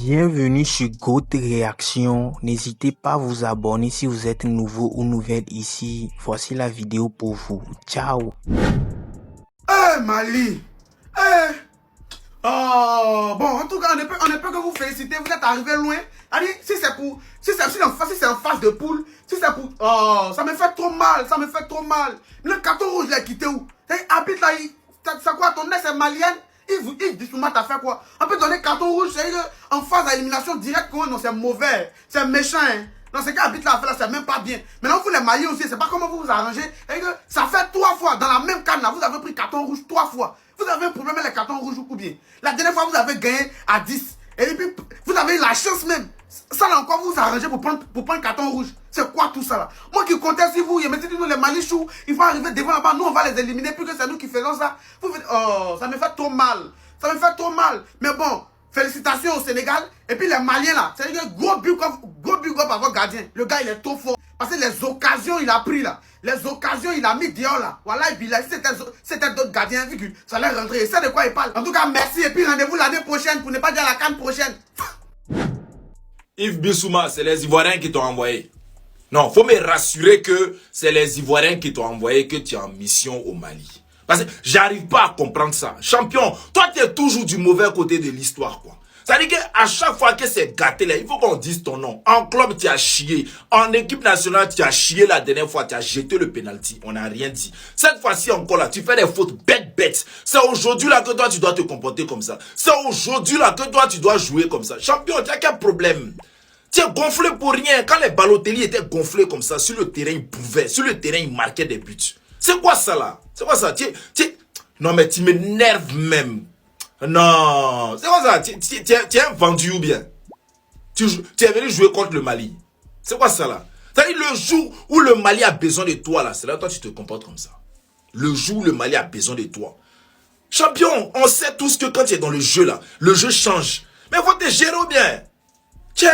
Bienvenue sur Goat Réaction. N'hésitez pas à vous abonner si vous êtes nouveau ou nouvelle ici. Voici la vidéo pour vous. Ciao. Mali. Oh, bon, en tout cas, on ne peut que vous féliciter. Vous êtes arrivé loin. Allez, si c'est en face de poule, si c'est pour... Oh, ça me fait trop mal, ça me fait trop mal. Le carton rouge, il est quitté où? Habite là, c'est quoi, ton nez, c'est malienne? Il dit souvent, t'as fait quoi? On peut donner carton rouge, c'est en phase à élimination directe. Non, c'est mauvais, c'est méchant. Hein. Non, c'est qu'habite là, c'est même pas bien. Maintenant, vous les Maliens aussi, c'est pas comment vous vous arrangez. Ça fait 3 fois, dans la même canne là, vous avez pris carton rouge 3 fois. Vous avez un problème avec les cartons rouges ou bien. La dernière fois, vous avez gagné à 10. Et puis, vous avez eu la chance même. Ça là encore, vous vous arrangez pour prendre carton rouge. C'est quoi tout ça là? Moi qui comptais sur vous, mais si nous les Malichous, ils vont arriver devant là-bas, nous on va les éliminer, puis que c'est nous qui faisons ça. Vous faites, oh, ça me fait trop mal. Ça me fait trop mal. Mais bon, félicitations au Sénégal. Et puis les Maliens là, c'est un gros big up à votre gardien. Le gars il est trop fort. Parce que les occasions il a pris là. Les occasions il a mis dehors là. Voilà, et puis là, si c'était d'autres gardiens, ça allait rentrer. C'est de quoi il parle. En tout cas, merci. Et puis rendez-vous l'année prochaine pour ne pas dire la CAN prochaine. Yves Bissouma, c'est les Ivoiriens qui t'ont envoyé. Non, faut me rassurer que c'est les Ivoiriens qui t'ont envoyé, que tu es en mission au Mali. Parce que j'arrive pas à comprendre ça. Champion, toi tu es toujours du mauvais côté de l'histoire, quoi. Ça veut dire qu'à chaque fois que c'est gâté là, il faut qu'on dise ton nom. En club, tu as chié. En équipe nationale, tu as chié la dernière fois. Tu as jeté le penalty. On n'a rien dit. Cette fois-ci encore là, tu fais des fautes bêtes. C'est aujourd'hui là que toi, tu dois te comporter comme ça. C'est aujourd'hui là que toi, tu dois jouer comme ça. Champion, tu as quel problème? Tu es gonflé pour rien. Quand les Balotelli étaient gonflés comme ça, sur le terrain, ils pouvaient. Sur le terrain, ils marquaient des buts. C'est quoi ça là? C'est quoi ça? Non mais tu m'énerves même. Non, c'est quoi ça? Tu es un vendu ou bien? Tu es venu jouer contre le Mali. C'est quoi ça là? C'est-à-dire le jour où le Mali a besoin de toi là, c'est là que toi tu te comportes comme ça. Le jour où le Mali a besoin de toi. Champion, on sait tous que quand tu es dans le jeu là, le jeu change. Mais il faut te gérer ou bien. Tiens,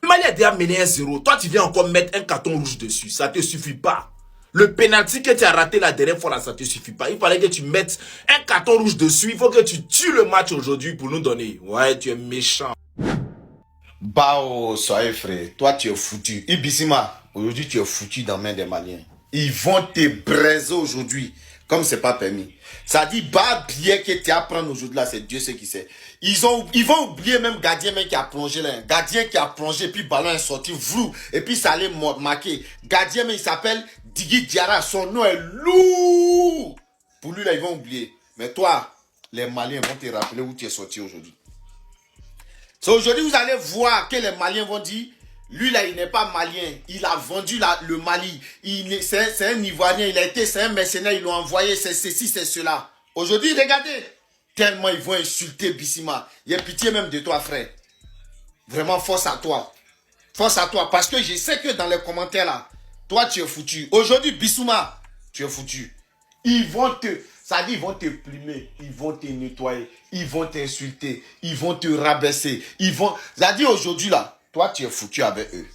le Mali a déjà mené 1-0. Toi tu viens encore mettre un carton rouge dessus. Ça te suffit pas. Le penalty que tu as raté la dernière fois là, ça te suffit pas. Il fallait que tu mettes un carton rouge dessus. Il faut que tu tues le match aujourd'hui pour nous donner. Ouais, tu es méchant. Bao, soyez frère. Toi, tu es foutu. Ibissima, aujourd'hui, tu es foutu dans la main des Maliens. Ils vont te braiser aujourd'hui, comme c'est pas permis. Ça dit, bah, bien que tu apprends aujourd'hui là, c'est Dieu ce qui sait. Ils vont oublier même gardien qui a plongé là. Gardien qui a plongé, puis ballon est sorti, vrou, et puis ça allait marquer. Gardien, mais il s'appelle Digui Diarra, son nom est lourd. Pour lui là, ils vont oublier. Mais toi, les Maliens vont te rappeler où tu es sorti aujourd'hui. So, aujourd'hui, vous allez voir que les Maliens vont dire, lui là, il n'est pas malien. Il a vendu le Mali. C'est un Ivoirien. C'est un mercenaire. Ils l'ont envoyé. C'est ceci, c'est cela. Aujourd'hui, regardez. Tellement ils vont insulter Bissima. Il y a pitié même de toi, frère. Vraiment, force à toi. Force à toi. Parce que je sais que dans les commentaires là, toi, tu es foutu. Aujourd'hui, Bissouma, tu es foutu. Ils vont te... Ça dit, ils vont te plumer, ils vont te nettoyer, ils vont t'insulter, ils vont te rabaisser, Ça dit, aujourd'hui là, toi tu es foutu avec eux.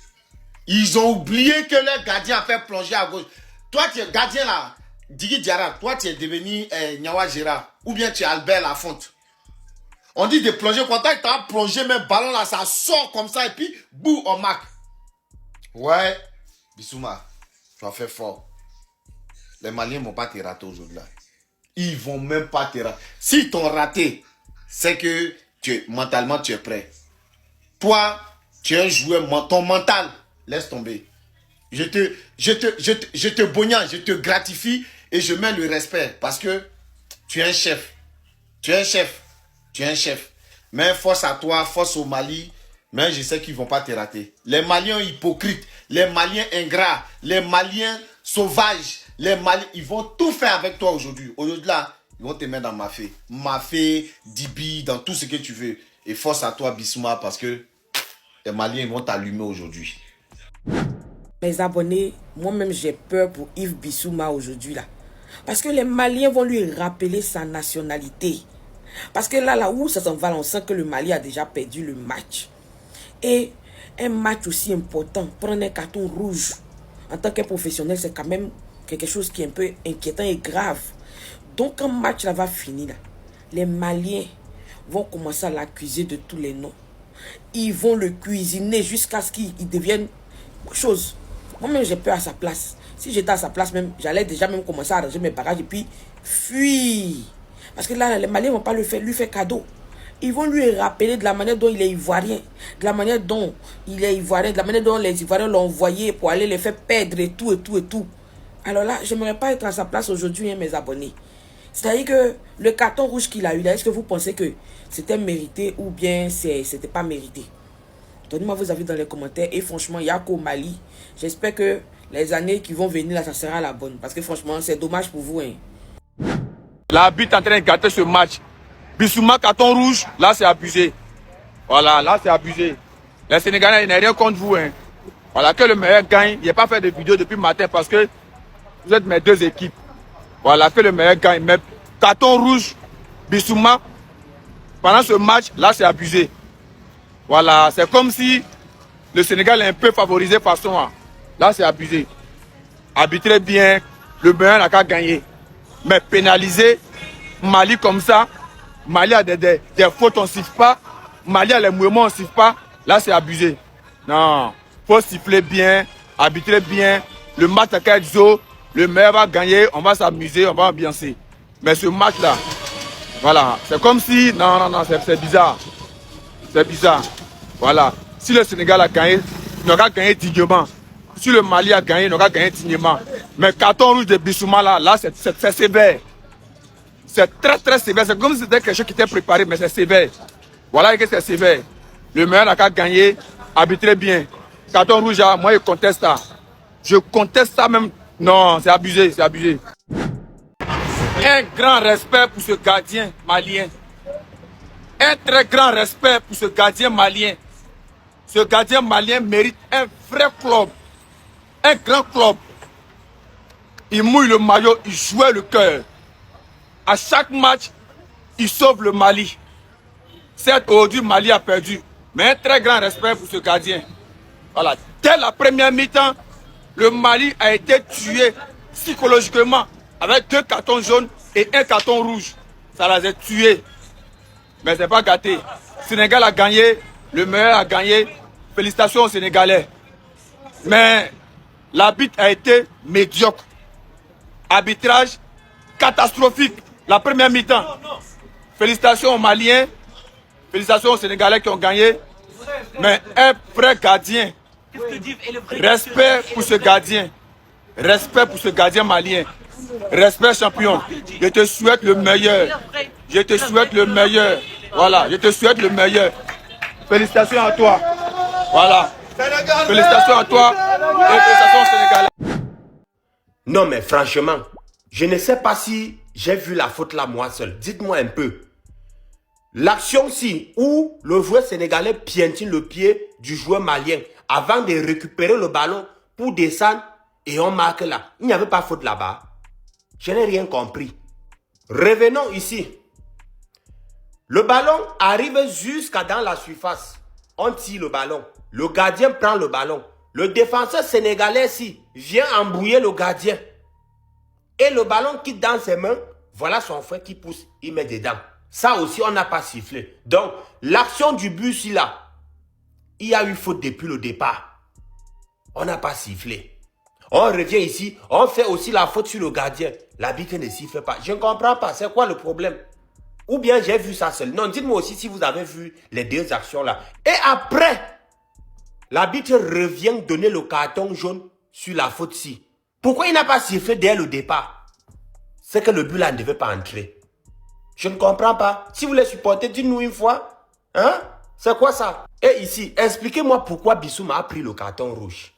Ils ont oublié que leur gardien a fait plonger à gauche. Toi tu es gardien là, Digui Diarra, toi tu es devenu Nyawa Gérard, ou bien tu es Albert Lafonte. On dit de plonger, quand tu as plongé, même ballon là, ça sort comme ça, et puis, bouh, on marque. Ouais, Bissouma, tu as fait fort. Les Maliens ne vont pas te rater aujourd'hui là. Ils vont même pas te rater. S'ils t'ont raté, c'est que mentalement tu es prêt. Toi, tu es un joueur, ton mental, laisse tomber. Je te bognage, je te gratifie et je mets le respect parce que tu es un chef. Tu es un chef. Tu es un chef. Mais force à toi, force au Mali. Mais je sais qu'ils ne vont pas te rater. Les Maliens hypocrites, les Maliens ingrats, les Maliens sauvages, les Maliens, ils vont tout faire avec toi aujourd'hui. Aujourd'hui là, ils vont te mettre dans Mafé, Dibi, dans tout ce que tu veux. Et force à toi, Bissouma, parce que les Maliens ils vont t'allumer aujourd'hui. Mes abonnés, moi-même j'ai peur pour Yves Bissouma aujourd'hui là. Parce que les Maliens vont lui rappeler sa nationalité. Parce que là où ça s'en va, on sent que le Mali a déjà perdu le match. Et un match aussi important, prendre un carton rouge en tant que professionnel, c'est quand même quelque chose qui est un peu inquiétant et grave. Donc quand le match là va finir, là, les Maliens vont commencer à l'accuser de tous les noms. ils vont le cuisiner jusqu'à ce qu'il devienne chose. Moi-même, j'ai peur à sa place. Si j'étais à sa place, même, j'allais déjà même commencer à arranger mes bagages et puis fuir. Parce que là, les Maliens ne vont pas lui faire cadeau. Ils vont lui rappeler de la manière dont il est ivoirien, de la manière dont il est ivoirien, de la manière dont les Ivoiriens l'ont envoyé pour aller les faire perdre et tout, et tout, et tout. Alors là, je n'aimerais pas être à sa place aujourd'hui, hein, mes abonnés. C'est-à-dire que le carton rouge qu'il a eu là, est-ce que vous pensez que c'était mérité ou bien c'était pas mérité? Donnez-moi vos avis dans les commentaires. Et franchement, il y a qu'au Mali. J'espère que les années qui vont venir là, ça sera la bonne. Parce que franchement, c'est dommage pour vous. Hein. L'arbitre est en train de gâter ce match. Bissouma, carton rouge, là c'est abusé. Voilà, là c'est abusé. Les Sénégalais, ils n'ont rien contre vous. Hein. Voilà, que le meilleur gagne. Il n'a pas fait de vidéo depuis le matin parce que vous êtes mes deux équipes. Voilà, que le meilleur gagne. Mais carton rouge, Bissouma, pendant ce match, là c'est abusé. Voilà, c'est comme si le Sénégal est un peu favorisé par son. Là c'est abusé. Arbitrez bien, le meilleur n'a qu'à gagner. Mais pénaliser Mali comme ça, Mali a des fautes, on ne siffle pas. Mali a les mouvements, on ne siffle pas. Là, c'est abusé. Non. Il faut siffler bien, arbitrer bien. Le match à Kadzo, le meilleur va gagner, on va s'amuser, on va ambiancer. Mais ce match-là, voilà, c'est comme si... Non, c'est bizarre. C'est bizarre. Voilà. Si le Sénégal a gagné, il n'aura gagné dignement. Si le Mali a gagné, il n'aura gagné dignement. Mais carton rouge de Bissouma, là c'est sévère. C'est très très sévère. C'est comme si c'était quelque chose qui était préparé, mais c'est sévère. Voilà que c'est sévère. Le meilleur n'a qu'à gagner, arbitrer bien. Carton rouge, moi je conteste ça. Je conteste ça même. Non, c'est abusé, c'est abusé. Un grand respect pour ce gardien malien. Un très grand respect pour ce gardien malien. Ce gardien malien mérite un vrai club. Un grand club. Il mouille le maillot, il jouait le cœur. À chaque match, il sauve le Mali. Certes, aujourd'hui, Mali a perdu. Mais un très grand respect pour ce gardien. Voilà. Dès la première mi-temps, le Mali a été tué psychologiquement avec 2 cartons jaunes et 1 carton rouge. Ça les a tués. Mais c'est pas gâté. Le Sénégal a gagné, le meilleur a gagné. Félicitations aux Sénégalais. Mais l'arbitre a été médiocre. Arbitrage catastrophique. La première mi-temps. Félicitations aux Maliens. Félicitations aux Sénégalais qui ont gagné. Mais un vrai gardien. Respect pour ce gardien. Respect pour ce gardien malien. Respect champion. Je te souhaite le meilleur. Je te souhaite le meilleur. Voilà, je te souhaite le meilleur. Félicitations à toi. Voilà. Félicitations à toi. Et félicitations aux Sénégalais. Non mais franchement, je ne sais pas si j'ai vu la faute là moi seul. Dites-moi un peu. L'action-ci où le joueur sénégalais piétine le pied du joueur malien avant de récupérer le ballon pour descendre et on marque là. Il n'y avait pas faute là-bas. Je n'ai rien compris. Revenons ici. Le ballon arrive jusqu'à dans la surface. On tire le ballon. Le gardien prend le ballon. Le défenseur sénégalais ici vient embrouiller le gardien. Et le ballon quitte dans ses mains. Voilà son frère qui pousse, il met dedans. Ça aussi, on n'a pas sifflé. Donc, l'action du but ici là, il y a eu faute depuis le départ. On n'a pas sifflé. On revient ici, on fait aussi la faute sur le gardien. L'arbitre ne siffle pas. Je ne comprends pas, c'est quoi le problème? Ou bien j'ai vu ça seul. Non, dites-moi aussi si vous avez vu les 2 actions là. Et après, l'arbitre revient donner le carton jaune sur la faute-ci. Pourquoi il n'a pas sifflé dès le départ? C'est que le but là ne devait pas entrer. Je ne comprends pas. Si vous les supportez, dites-nous une fois. Hein? C'est quoi ça? Et ici, expliquez-moi pourquoi Bissouma a pris le carton rouge.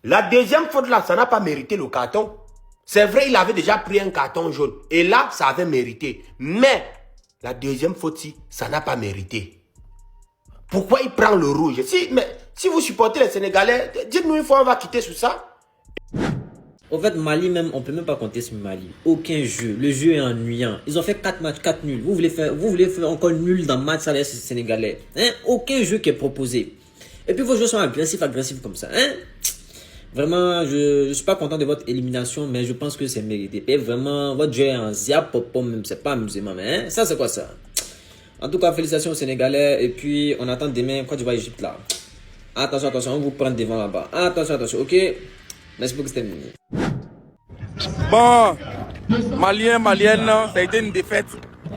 La deuxième faute là, ça n'a pas mérité le carton. C'est vrai, il avait déjà pris un carton jaune. Et là, ça avait mérité. Mais, la deuxième faute-ci, ça n'a pas mérité. Pourquoi il prend le rouge? Si vous supportez les Sénégalais, dites-nous une fois, on va quitter sur ça. En fait, Mali même, on peut même pas compter sur Mali. Aucun jeu. Le jeu est ennuyant. Ils ont fait 4 matchs, 4 nuls. Vous voulez faire encore nul dans le match, ça laisse les Sénégalais. Hein? Aucun jeu qui est proposé. Et puis vos joueurs sont agressifs comme ça. Hein? Vraiment, je suis pas content de votre élimination, mais je pense que c'est mérité. Et vraiment, votre jeu est en ziap, même, c'est pas amusement, mais hein? Ça c'est quoi ça? En tout cas, félicitations aux Sénégalais. Et puis, on attend demain Côte d'Ivoire-Égypte là. Attention, attention, on vous prend devant là-bas. Attention, attention, ok? Merci beaucoup, c'était Mini. Bon, Malien, Malienne, ça a été une défaite.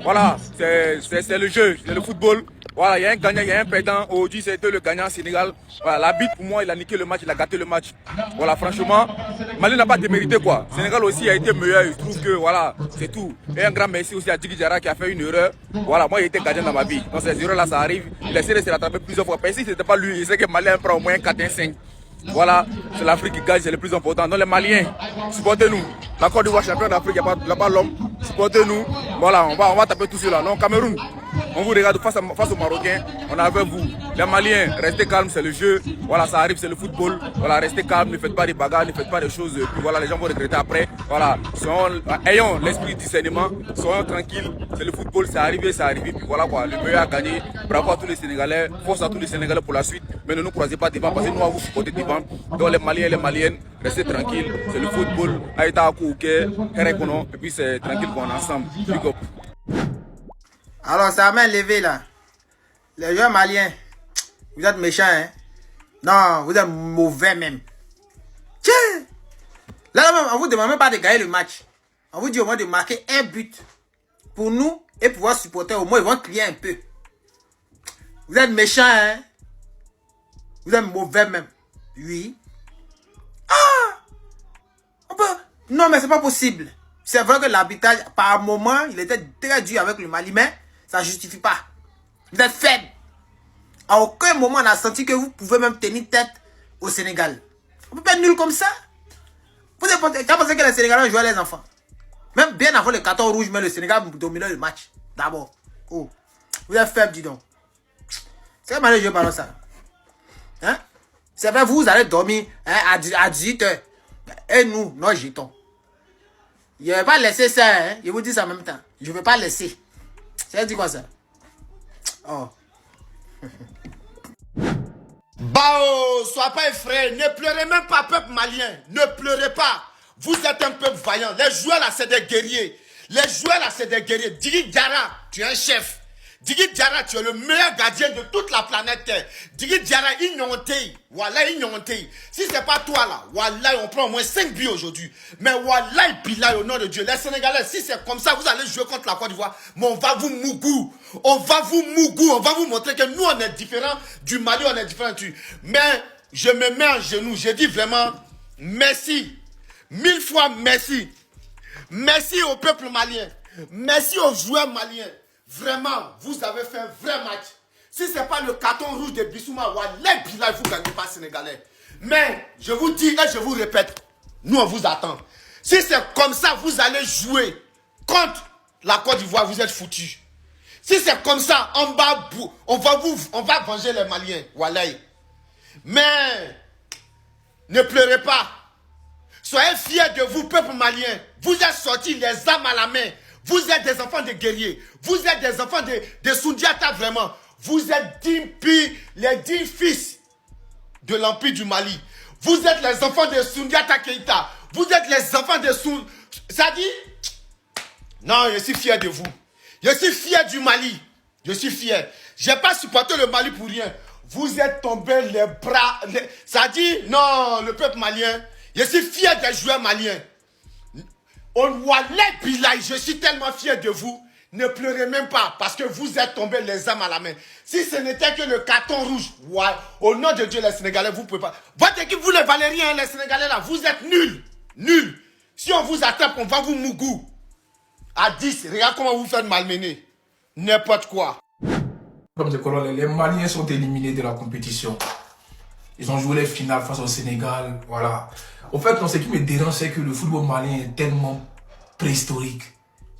Voilà, c'est le jeu, c'est le football. Voilà, il y a un gagnant, il y a un perdant. Aujourd'hui, c'était le gagnant Sénégal. Voilà, l'arbitre, pour moi, il a niqué le match, il a gâté le match. Voilà, franchement, Mali n'a pas démérité quoi. Sénégal aussi a été meilleur. Je trouve que voilà, c'est tout. Et un grand merci aussi à Djigui Diarra qui a fait une erreur. Voilà, moi, il était gardien dans ma vie. Donc, ces erreurs-là, ça arrive. Il a essayé de se rattraper plusieurs fois. Mais si ce n'était pas lui, il sait que Mali prend au moins 4-5. Voilà, c'est l'Afrique qui gagne, c'est le plus important. Donc les Maliens, supportez-nous. La Côte d'Ivoire, champion d'Afrique, il n'y a pas l'homme. Supportez-nous. Voilà, on va taper tout cela. Non, Cameroun, on vous regarde face aux Marocains, on est avec vous. Les Maliens, restez calmes, c'est le jeu. Voilà, ça arrive, c'est le football. Voilà, restez calmes, ne faites pas des bagarres, ne faites pas des choses. Puis voilà, les gens vont regretter après. Voilà, ayons l'esprit du discernement, soyons tranquilles. C'est le football, c'est arrivé, c'est arrivé. Puis voilà quoi, le meilleur a gagné. Bravo à tous les Sénégalais, force à tous les Sénégalais pour la suite. Mais ne nous croisez pas devant parce que nous, on vous supporter devant. Donc les Maliens et les Maliennes, restez tranquilles. C'est le football. Aïta Kouke, Kerekono, et puis c'est tranquille qu'on est ensemble. Big up. Alors, ça m'a levé là. Les joueurs maliens, vous êtes méchants, hein? Non, vous êtes mauvais même. Tiens! Là, on vous demande même pas de gagner le match. On vous dit au moins de marquer un but pour nous et pouvoir supporter. Au moins, ils vont crier un peu. Vous êtes méchants, hein? Vous êtes mauvais même. Oui. Ah! On peut... Non, mais c'est pas possible. C'est vrai que l'arbitrage, par moment, il était très dur avec le Mali, mais ça ne justifie pas. Vous êtes faible. À aucun moment, on a senti que vous pouvez même tenir tête au Sénégal. On peut pas être nul comme ça. Vous avez pensé que les Sénégalais jouaient les enfants. Même bien avant le carton rouge, mais le Sénégal dominait le match. D'abord. Oh. Vous êtes faible, dis donc. C'est comme aller jouer par ça. Hein? C'est vrai, vous allez dormir hein, à 18h. Et nous, nous jetons. Je ne vais pas laisser ça, hein. Je vous dis ça en même temps. Je ne vais pas laisser. Ça veut dire quoi ça? Oh. Bao, sois pas effrayé. Ne pleurez même pas, peuple malien. Ne pleurez pas. Vous êtes un peuple vaillant. Les joueurs là, c'est des guerriers. Les joueurs là, c'est des guerriers. Djigui Diarra, tu es un chef. Djigui Diarra, tu es le meilleur gardien de toute la planète Terre. Djigui Diarra, ignoranté. Wallah, ignoranté. Si c'est pas toi là, Wallah, on prend au moins 5 buts aujourd'hui. Mais Wallah, Billah, au nom de Dieu. Les Sénégalais, si c'est comme ça, vous allez jouer contre la Côte d'Ivoire. Mais on va vous mougou. On va vous mougou. On va vous montrer que nous, on est différents du Mali, on est différents du... Mais je me mets en genoux. Je dis vraiment merci. 1000 fois merci. Merci au peuple malien. Merci aux joueurs maliens. Vraiment, vous avez fait un vrai match. Si ce n'est pas le carton rouge de Bissouma, Wallah, Billah, vous ne gagnez pas Sénégalais. Mais, je vous dis et je vous répète, nous on vous attend. Si c'est comme ça, vous allez jouer contre la Côte d'Ivoire, vous êtes foutus. Si c'est comme ça, on va venger les Maliens, Wallah. Mais, ne pleurez pas. Soyez fiers de vous, peuple malien. Vous êtes sortis les armes à la main. Vous êtes des enfants de guerriers. Vous êtes des enfants de Soundiata, vraiment. Vous êtes les 10 fils de l'Empire du Mali. Vous êtes les enfants de Soundiata Keïta. Vous êtes les enfants de Ça dit? Non, je suis fier de vous. Je suis fier du Mali. Je suis fier. Je n'ai pas supporté le Mali pour rien. Vous êtes tombés les bras... Ça dit? Non, le peuple malien. Je suis fier des joueurs maliens. Je suis tellement fier de vous. Ne pleurez même pas parce que vous êtes tombés les armes à la main. Si ce n'était que le carton rouge, au nom de Dieu, les Sénégalais, vous ne pouvez pas. Votre équipe, vous ne valez rien, les Sénégalais là. Vous êtes nuls. Nuls. Si on vous attrape, on va vous mougou. À 10, regarde comment vous faites malmener. N'importe quoi. Comme des colons, les Maliens sont éliminés de la compétition. Ils ont joué les finales face au Sénégal. Voilà. Au fait, ce qui me dérange, c'est que le football malien est tellement préhistorique.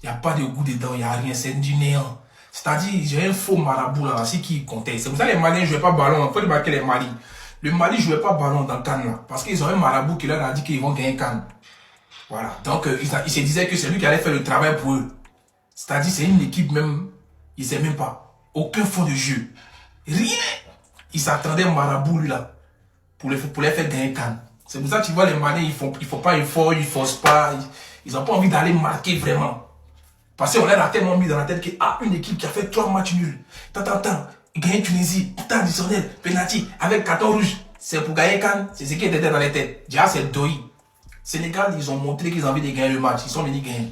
Il n'y a pas de goût dedans, il n'y a rien, c'est du néant. C'est-à-dire, j'ai un faux marabout là, c'est qui comptait. C'est pour ça que les Maliens ne jouaient pas ballon. Il faut remarquer les Mali. Le Mali ne jouait pas ballon dans le Cannes là. Parce qu'ils ont un marabout qui leur a dit qu'ils vont gagner Cannes. Voilà. Donc, ils se disaient que c'est lui qui allait faire le travail pour eux. C'est-à-dire, c'est une équipe même, ils ne sait même pas. Aucun fond de jeu. Rien. Ils s'attendaient au marabout lui là. Pour les faire gagner Cannes. C'est pour ça que tu vois les Maliens, ils font pas effort, ils forcent pas. Ils n'ont pas envie d'aller marquer vraiment. Parce qu'on a tellement mis dans la tête une équipe qui a fait 3 matchs nuls. Gagner Tunisie, temps additionnel, penalty, avec carton rouge. C'est pour gagner Cannes, c'est ce qui était dans les têtes. Déjà, c'est Doi. Sénégal, ils ont montré qu'ils ont envie de gagner le match. Ils sont venus gagner.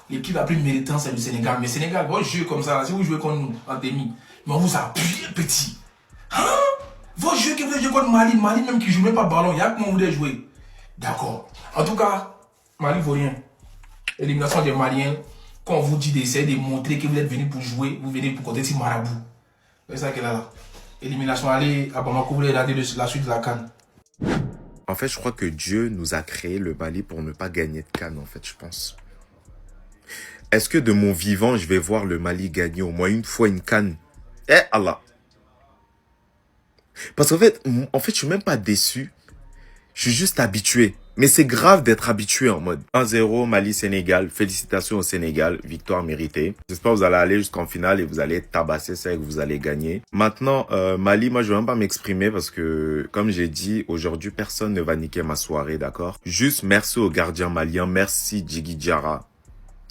L'équipe la plus méritante, c'est le Sénégal. Mais Sénégal, vous jouez comme ça, là, si vous jouez contre nous, en demi, mais on vous a appuyé petit. Hein? Vous jouez contre Mali, Mali même qui ne joue même pas ballon, il y a comment vous voulez jouer. D'accord. En tout cas, Mali vaut rien. Élimination des Maliens, quand on vous dit d'essayer de montrer que vous êtes venu pour jouer, vous venez pour côté si marabout. C'est ça qu'elle a là. Élimination, allez, à Bamako, vous voulez regarder la suite de la CAN. En fait, je crois que Dieu nous a créé le Mali pour ne pas gagner de CAN, en fait, je pense. Est-ce que de mon vivant, je vais voir le Mali gagner au moins une fois une CAN? Eh Allah! Parce qu'en fait, je suis même pas déçu. Je suis juste habitué. Mais c'est grave d'être habitué en mode 1-0 Mali-Sénégal. Félicitations au Sénégal. Victoire méritée. J'espère que vous allez aller jusqu'en finale et vous allez tabasser ça et que vous allez gagner. Maintenant, Mali, moi, je vais même pas m'exprimer parce que, comme j'ai dit, aujourd'hui, personne ne va niquer ma soirée, d'accord? Juste merci au gardien malien. Merci Djigui Diarra.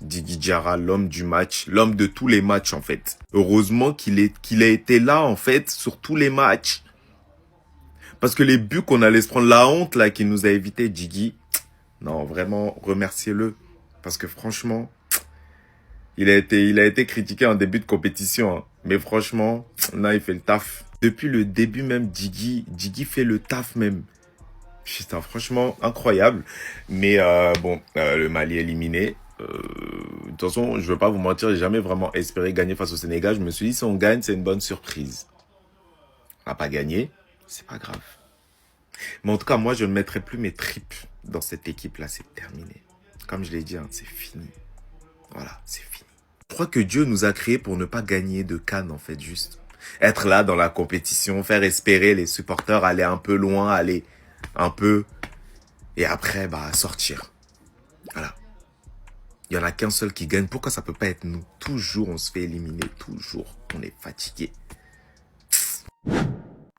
Djigui Diarra, l'homme du match. L'homme de tous les matchs, en fait. Heureusement qu'il a été là, en fait, sur tous les matchs. Parce que les buts qu'on allait se prendre, la honte là qui nous a évité Djigui, non, vraiment, remerciez-le. Parce que franchement, il a été critiqué en début de compétition. Hein. Mais franchement, là, il fait le taf. Depuis le début même, Djigui fait le taf même. Putain, franchement, incroyable. Mais bon, le Mali est éliminé. De toute façon, je veux pas vous mentir, j'ai jamais vraiment espéré gagner face au Sénégal. Je me suis dit, si on gagne, c'est une bonne surprise. On n'a pas gagné. C'est pas grave. Mais en tout cas, moi, je ne mettrai plus mes tripes dans cette équipe-là. C'est terminé. Comme je l'ai dit, hein, c'est fini. Voilà, c'est fini. Je crois que Dieu nous a créés pour ne pas gagner de CAN, en fait, juste. Être là dans la compétition, faire espérer les supporters, aller un peu loin, aller un peu... Et après, bah, sortir. Voilà. Il n'y en a qu'un seul qui gagne. Pourquoi ça peut pas être nous? Toujours, on se fait éliminer. Toujours. On est fatigué.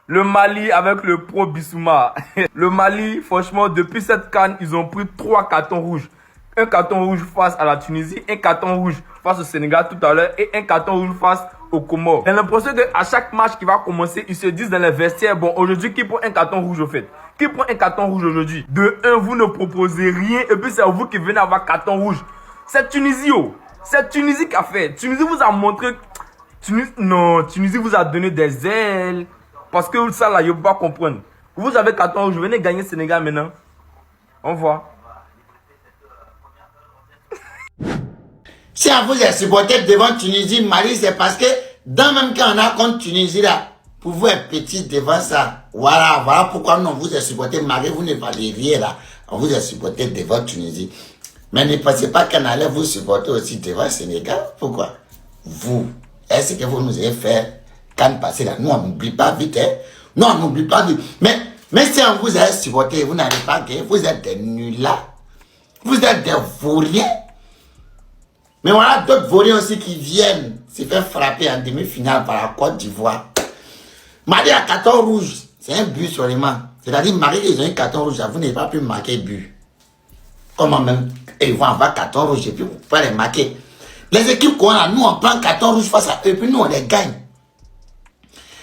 Le Mali avec le pro Bissouma. Le Mali, franchement, depuis cette CAN, ils ont pris 3 cartons rouges. Un carton rouge face à la Tunisie, un carton rouge face au Sénégal tout à l'heure et un carton rouge face au Comores. J'ai l'impression qu'à chaque match qui va commencer, ils se disent dans les vestiaires, bon, aujourd'hui, qui prend un carton rouge au fait? Qui prend un carton rouge aujourd'hui? De un, vous ne proposez rien et puis c'est vous qui venez avoir carton rouge. C'est Tunisie, oh. C'est Tunisie qui a fait. Tunisie vous a montré... Tunisie vous a donné des ailes. Parce que ça là, je ne peux pas comprendre. Vous avez carton rouge, venez gagner Sénégal maintenant. On voit. Si on vous est supporté devant Tunisie, Mali, c'est parce que dans même quand on a contre Tunisie là, pour vous être petit devant ça. Voilà pourquoi nous on vous est supporté. Mali, vous ne valez rien là. On vous est supporté devant Tunisie. Mais ne pensez pas qu'on allait vous supporter aussi devant Sénégal. Pourquoi? Vous, est-ce que vous nous avez fait quand passer là? Nous, on n'oublie pas vite. Hein? Nous, on n'oublie pas vite. Mais si on vous a supporté, vous n'avez pas gagné. Vous êtes des nuls là. Vous êtes des vauriens. Mais voilà d'autres vauriens aussi qui viennent se faire frapper en demi-finale par la Côte d'Ivoire. Mali a carton rouge. C'est un but seulement. C'est-à-dire, Mali, ils ont un carton rouge. Vous n'avez pas pu marquer but. Comment même? Et ils vont avoir carton rouge et puis vous pouvez les marquer. Les équipes qu'on a, nous, on prend carton rouge face à eux, puis nous, on les gagne.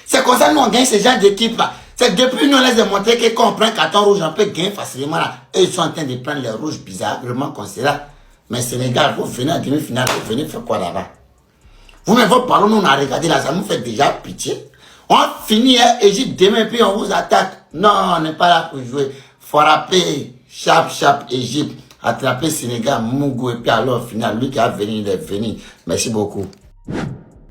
C'est comme ça que nous, on gagne ce genre d'équipe-là. C'est depuis nous, on les a montré que quand on prend carton rouge, on peut gagner facilement là. Et ils sont en train de prendre les rouges bizarrement comme cela. Mais Sénégal, vous venez en demi-finale, vous venez faire quoi là-bas? Vous-même, votre ballon, nous, on a regardé là, ça nous fait déjà pitié. On finit Égypte demain, puis on vous attaque. Non, on n'est pas là pour jouer. Frapper, chap, Égypte. Attraper Sénégal, Mougou, et puis alors, au final, lui qui a venu, il est venu. Merci beaucoup.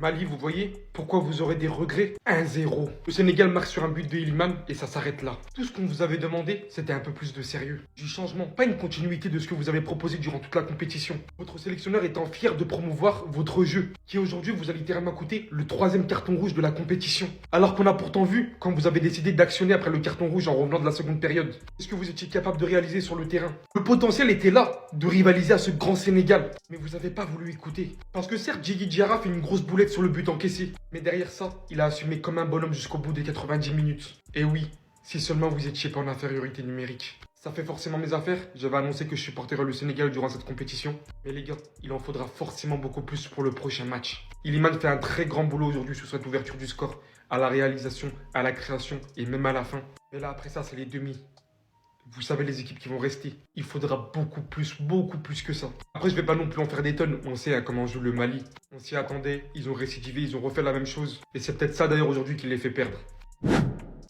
Mali, vous voyez pourquoi vous aurez des regrets? 1-0. Le Sénégal marque sur un but de Iliman et ça s'arrête là. Tout ce qu'on vous avait demandé, c'était un peu plus de sérieux. Du changement, pas une continuité de ce que vous avez proposé durant toute la compétition. Votre sélectionneur étant fier de promouvoir votre jeu, qui aujourd'hui vous a littéralement coûté le 3e carton rouge de la compétition. Alors qu'on a pourtant vu quand vous avez décidé d'actionner après le carton rouge en revenant de la seconde période. Qu'est-ce que vous étiez capable de réaliser sur le terrain? Le potentiel était là de rivaliser à ce grand Sénégal. Mais vous n'avez pas voulu écouter. Parce que certes, Djigui Diarra fait une grosse boulette sur le but encaissé. Mais derrière ça, il a assumé comme un bonhomme jusqu'au bout des 90 minutes. Et oui, si seulement vous étiez pas en infériorité numérique. Ça fait forcément mes affaires. J'avais annoncé que je supporterais le Sénégal durant cette compétition. Mais les gars, il en faudra forcément beaucoup plus pour le prochain match. Iliman fait un très grand boulot aujourd'hui sur cette ouverture du score, à la réalisation, à la création et même à la fin. Mais là, après ça, c'est les demi. Vous savez les équipes qui vont rester. Il faudra beaucoup plus que ça. Après, je vais pas non plus en faire des tonnes. On sait comment joue le Mali. On s'y attendait. Ils ont récidivé, ils ont refait la même chose. Et c'est peut-être ça d'ailleurs aujourd'hui qui les fait perdre.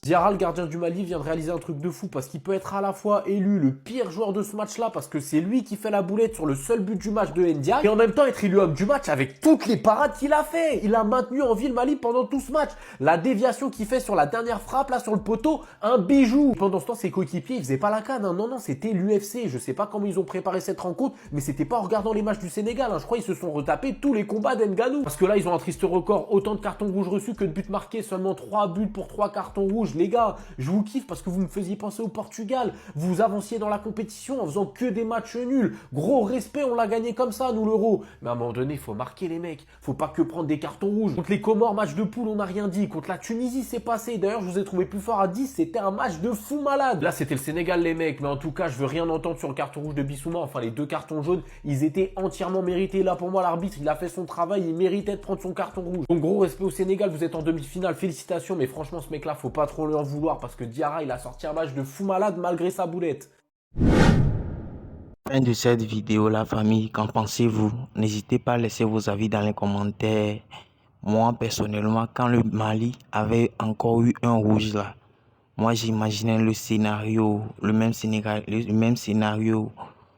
Diarra, le gardien du Mali, vient de réaliser un truc de fou parce qu'il peut être à la fois élu le pire joueur de ce match-là parce que c'est lui qui fait la boulette sur le seul but du match de Ndiaye et en même temps être élu homme du match avec toutes les parades qu'il a fait. Il a maintenu en vie le Mali pendant tout ce match. La déviation qu'il fait sur la dernière frappe là sur le poteau, un bijou. Pendant ce temps, ses coéquipiers, ils faisaient pas la canne. Hein. Non, c'était l'UFC. Je sais pas comment ils ont préparé cette rencontre, mais c'était pas en regardant les matchs du Sénégal. Hein. Je crois qu'ils se sont retapés tous les combats d'Nganou. Parce que là, ils ont un triste record. Autant de cartons rouges reçus que de buts marqués. Seulement 3 buts pour 3 cartons rouges. Les gars, je vous kiffe parce que vous me faisiez penser au Portugal. Vous avanciez dans la compétition en faisant que des matchs nuls. Gros respect, on l'a gagné comme ça, nous, l'Euro. Mais à un moment donné, il faut marquer les mecs. Faut pas que prendre des cartons rouges. Contre les Comores, match de poule, on n'a rien dit. Contre la Tunisie, c'est passé. D'ailleurs, je vous ai trouvé plus fort à 10. C'était un match de fou malade. Là, c'était le Sénégal, les mecs. Mais en tout cas, je veux rien entendre sur le carton rouge de Bissouma. Enfin, les 2 cartons jaunes, ils étaient entièrement mérités. Là, pour moi, l'arbitre, il a fait son travail. Il méritait de prendre son carton rouge. Donc, gros respect au Sénégal. Vous êtes en demi-finale. Félicitations. Mais franchement, ce mec-là, faut pas trop lui en vouloir parce que Diarra, il a sorti un match de fou malade malgré sa boulette. Fin de cette vidéo, la famille, qu'en pensez-vous? N'hésitez pas à laisser vos avis dans les commentaires. Moi, personnellement, quand le Mali avait encore eu un rouge là, moi j'imaginais le scénario, le même scénario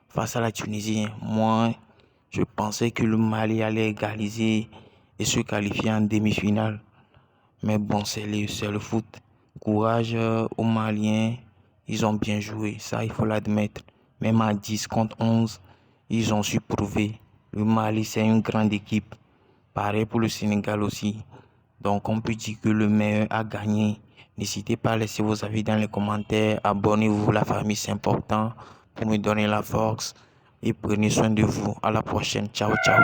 face à la Tunisie. Moi, je pensais que le Mali allait égaliser et se qualifier en demi-finale. Mais bon, c'est le foot. Courage aux Maliens, ils ont bien joué, ça il faut l'admettre. Même à 10 contre 11, ils ont su prouver. Le Mali, c'est une grande équipe. Pareil pour le Sénégal aussi. Donc on peut dire que le meilleur a gagné. N'hésitez pas à laisser vos avis dans les commentaires. Abonnez-vous, la famille, c'est important pour me donner la force. Et prenez soin de vous. À la prochaine. Ciao, ciao.